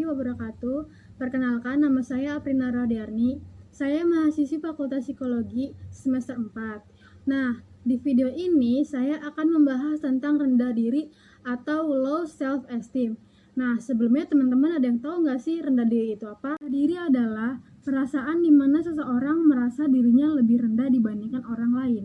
wabarakatuh. Perkenalkan, nama saya Aprina Radiarni. Saya mahasiswi Fakultas Psikologi semester 4. Nah, di video ini saya akan membahas tentang rendah diri atau low self-esteem. Nah, sebelumnya teman-teman ada yang tahu nggak sih rendah diri itu apa? Rendah diri adalah perasaan di mana seseorang merasa dirinya lebih rendah dibandingkan orang lain.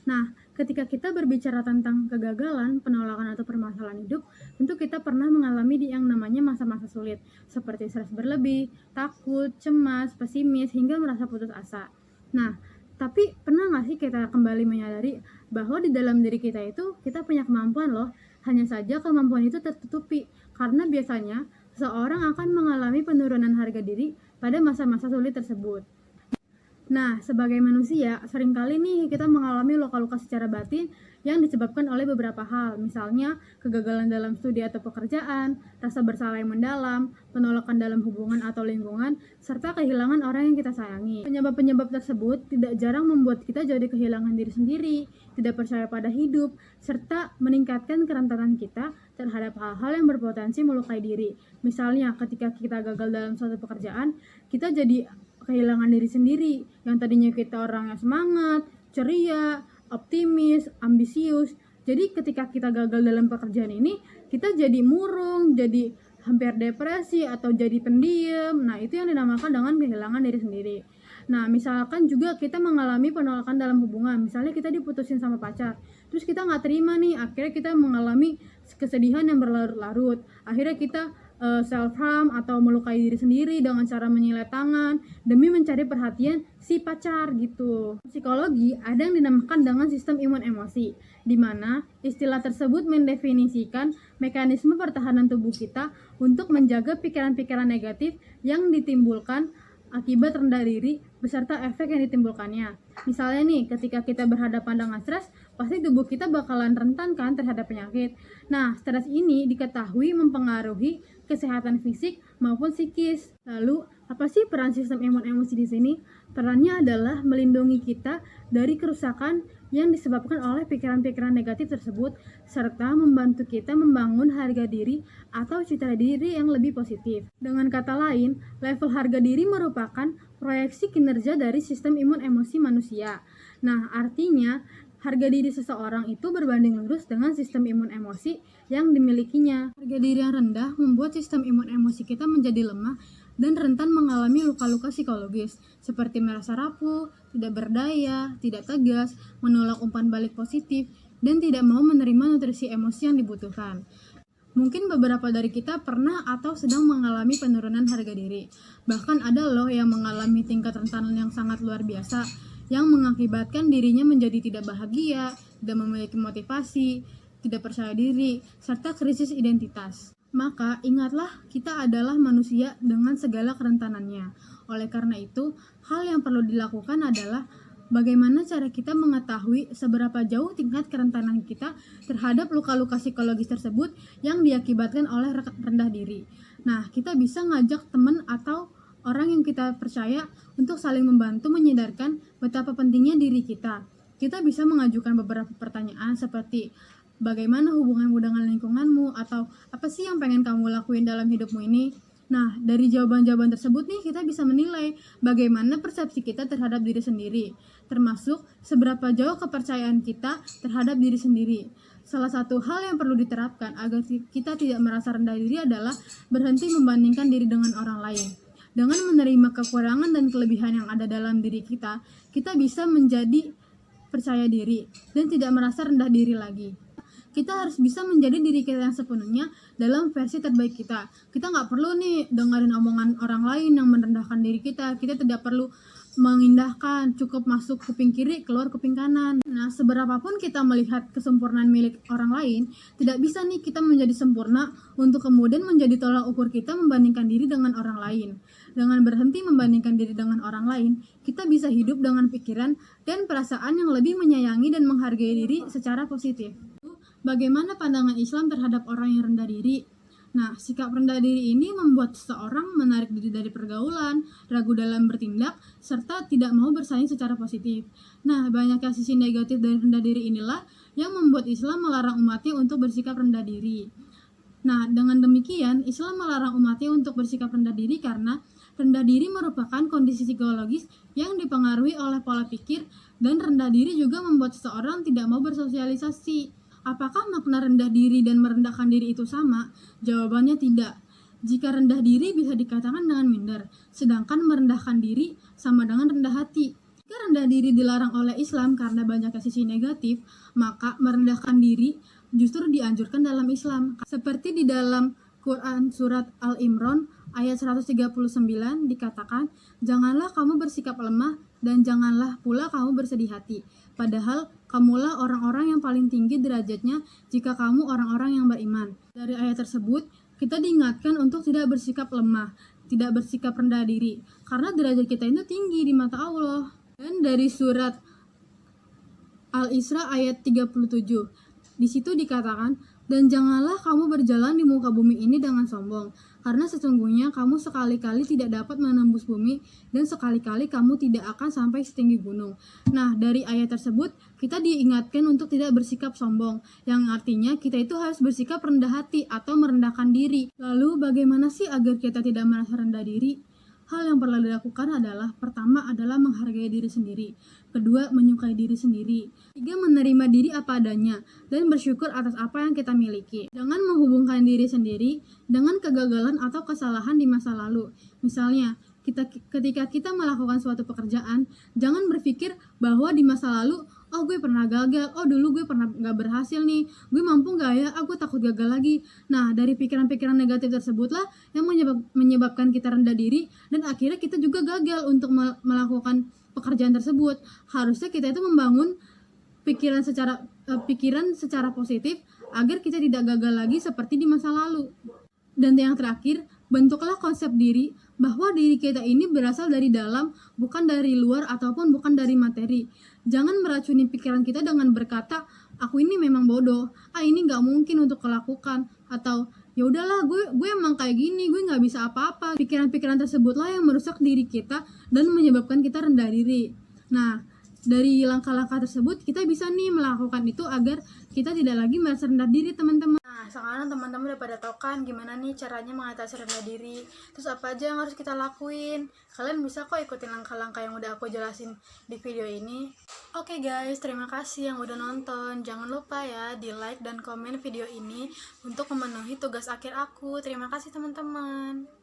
Nah, ketika kita berbicara tentang kegagalan, penolakan atau permasalahan hidup, tentu kita pernah mengalami yang namanya masa-masa sulit, seperti stres berlebih, takut, cemas, pesimis, hingga merasa putus asa. Nah, tapi pernah nggak sih kita kembali menyadari bahwa di dalam diri kita itu kita punya kemampuan loh, hanya saja kemampuan itu tertutupi, karena biasanya seseorang akan mengalami penurunan harga diri pada masa-masa sulit tersebut. Nah, sebagai manusia, seringkali nih kita mengalami luka-luka secara batin yang disebabkan oleh beberapa hal. Misalnya, kegagalan dalam studi atau pekerjaan, rasa bersalah yang mendalam, penolakan dalam hubungan atau lingkungan, serta kehilangan orang yang kita sayangi. Penyebab-penyebab tersebut tidak jarang membuat kita jadi kehilangan diri sendiri, tidak percaya pada hidup, serta meningkatkan kerentanan kita terhadap hal-hal yang berpotensi melukai diri. Misalnya, ketika kita gagal dalam suatu pekerjaan, kita jadi kehilangan diri sendiri. Yang tadinya kita orang yang semangat, ceria, optimis, ambisius. Jadi ketika kita gagal dalam pekerjaan ini, kita jadi murung, jadi hampir depresi atau jadi pendiam. Nah, itu yang dinamakan dengan kehilangan diri sendiri. Nah, misalkan juga kita mengalami penolakan dalam hubungan. Misalnya kita diputusin sama pacar, terus kita nggak terima nih, akhirnya kita mengalami kesedihan yang berlarut-larut. Akhirnya kita self-harm atau melukai diri sendiri dengan cara menyilet tangan demi mencari perhatian si pacar gitu. Psikologi ada yang dinamakan dengan sistem imun emosi, di mana istilah tersebut mendefinisikan mekanisme pertahanan tubuh kita untuk menjaga pikiran-pikiran negatif yang ditimbulkan akibat rendah diri beserta efek yang ditimbulkannya. Misalnya nih, ketika kita berhadapan dengan stres, pasti tubuh kita bakalan rentan kan terhadap penyakit. Nah, stres ini diketahui mempengaruhi kesehatan fisik maupun psikis. Lalu, apa sih peran sistem imun emosi di sini? Perannya adalah melindungi kita dari kerusakan yang disebabkan oleh pikiran-pikiran negatif tersebut, serta membantu kita membangun harga diri atau citra diri yang lebih positif. Dengan kata lain, level harga diri merupakan proyeksi kinerja dari sistem imun emosi manusia. Nah, artinya harga diri seseorang itu berbanding lurus dengan sistem imun emosi yang dimilikinya. Harga diri yang rendah membuat sistem imun emosi kita menjadi lemah dan rentan mengalami luka-luka psikologis seperti merasa rapuh, tidak berdaya, tidak tegas, menolak umpan balik positif, dan tidak mau menerima nutrisi emosi yang dibutuhkan. Mungkin beberapa dari kita pernah atau sedang mengalami penurunan harga diri. Bahkan ada loh yang mengalami tingkat rentanan yang sangat luar biasa, yang mengakibatkan dirinya menjadi tidak bahagia, tidak memiliki motivasi, tidak percaya diri, serta krisis identitas. Maka ingatlah, kita adalah manusia dengan segala kerentanannya. Oleh karena itu, hal yang perlu dilakukan adalah bagaimana cara kita mengetahui seberapa jauh tingkat kerentanan kita terhadap luka-luka psikologis tersebut yang diakibatkan oleh rendah diri. Nah, kita bisa ngajak teman atau orang yang kita percaya untuk saling membantu menyadarkan betapa pentingnya diri kita. Kita bisa mengajukan beberapa pertanyaan seperti, bagaimana hubunganmu dengan lingkunganmu, atau apa sih yang pengen kamu lakuin dalam hidupmu ini? Nah, dari jawaban-jawaban tersebut nih kita bisa menilai bagaimana persepsi kita terhadap diri sendiri, termasuk seberapa jauh kepercayaan kita terhadap diri sendiri. Salah satu hal yang perlu diterapkan agar kita tidak merasa rendah diri adalah berhenti membandingkan diri dengan orang lain. Dengan menerima kekurangan dan kelebihan yang ada dalam diri kita, kita bisa menjadi percaya diri dan tidak merasa rendah diri lagi. Kita harus bisa menjadi diri kita yang sepenuhnya dalam versi terbaik kita. Kita nggak perlu nih dengerin omongan orang lain yang merendahkan diri kita. Kita tidak perlu mengindahkan, cukup masuk kuping kiri, keluar kuping kanan. Nah, seberapapun kita melihat kesempurnaan milik orang lain, tidak bisa nih kita menjadi sempurna untuk kemudian menjadi tolak ukur kita membandingkan diri dengan orang lain. Dengan berhenti membandingkan diri dengan orang lain, kita bisa hidup dengan pikiran dan perasaan yang lebih menyayangi dan menghargai diri secara positif. Bagaimana pandangan Islam terhadap orang yang rendah diri? Nah, sikap rendah diri ini membuat seseorang menarik diri dari pergaulan, ragu dalam bertindak, serta tidak mau bersaing secara positif. Nah, banyaknya sisi negatif dari rendah diri inilah yang membuat Islam melarang umatnya untuk bersikap rendah diri. Nah, dengan demikian, Islam melarang umatnya untuk bersikap rendah diri karena rendah diri merupakan kondisi psikologis yang dipengaruhi oleh pola pikir, dan rendah diri juga membuat seseorang tidak mau bersosialisasi. Apakah makna rendah diri dan merendahkan diri itu sama? Jawabannya tidak. Jika rendah diri bisa dikatakan dengan minder, sedangkan merendahkan diri sama dengan rendah hati. Jika rendah diri dilarang oleh Islam karena banyaknya sisi negatif, maka merendahkan diri justru dianjurkan dalam Islam. Seperti di dalam Quran surat Al-Imran ayat 139 dikatakan, "Janganlah kamu bersikap lemah dan janganlah pula kamu bersedih hati. Padahal kamulah orang-orang yang paling tinggi derajatnya jika kamu orang-orang yang beriman." Dari ayat tersebut, kita diingatkan untuk tidak bersikap lemah, tidak bersikap rendah diri, karena derajat kita itu tinggi di mata Allah. Dan dari surat Al-Isra ayat 37, di situ dikatakan, "Dan janganlah kamu berjalan di muka bumi ini dengan sombong, karena sesungguhnya kamu sekali-kali tidak dapat menembus bumi, dan sekali-kali kamu tidak akan sampai setinggi gunung." Nah, dari ayat tersebut, kita diingatkan untuk tidak bersikap sombong, yang artinya kita itu harus bersikap rendah hati atau merendahkan diri. Lalu, bagaimana sih agar kita tidak merasa rendah diri? Hal yang perlu dilakukan adalah, pertama adalah menghargai diri sendiri, kedua menyukai diri sendiri, tiga menerima diri apa adanya, dan bersyukur atas apa yang kita miliki. Jangan menghubungkan diri sendiri dengan kegagalan atau kesalahan di masa lalu. Misalnya, ketika kita melakukan suatu pekerjaan, jangan berpikir bahwa di masa lalu, "Oh, gue pernah gagal, oh dulu gue pernah gak berhasil nih, gue mampu gak ya, aku takut gagal lagi." Nah, dari pikiran-pikiran negatif tersebutlah yang menyebabkan kita rendah diri, dan akhirnya kita juga gagal untuk melakukan pekerjaan tersebut. Harusnya kita itu membangun pikiran secara positif agar kita tidak gagal lagi seperti di masa lalu. Dan yang terakhir, bentuklah konsep diri bahwa diri kita ini berasal dari dalam, bukan dari luar ataupun bukan dari materi. Jangan meracuni pikiran kita dengan berkata, "Aku ini memang bodoh, ini nggak mungkin untuk kulakukan," atau "Ya udahlah, gue emang kayak gini, gue nggak bisa apa-apa." Pikiran-pikiran tersebutlah yang merusak diri kita dan menyebabkan kita rendah diri. Nah, dari langkah-langkah tersebut kita bisa nih melakukan itu agar kita tidak lagi merasa rendah diri, teman-teman. Nah, sekarang teman-teman udah pada tahu kan gimana nih caranya mengatasi rendah diri. Terus apa aja yang harus kita lakuin? Kalian bisa kok ikutin langkah-langkah yang udah aku jelasin di video ini. Oke guys, terima kasih yang udah nonton. Jangan lupa ya di like dan komen video ini untuk memenuhi tugas akhir aku. Terima kasih teman-teman.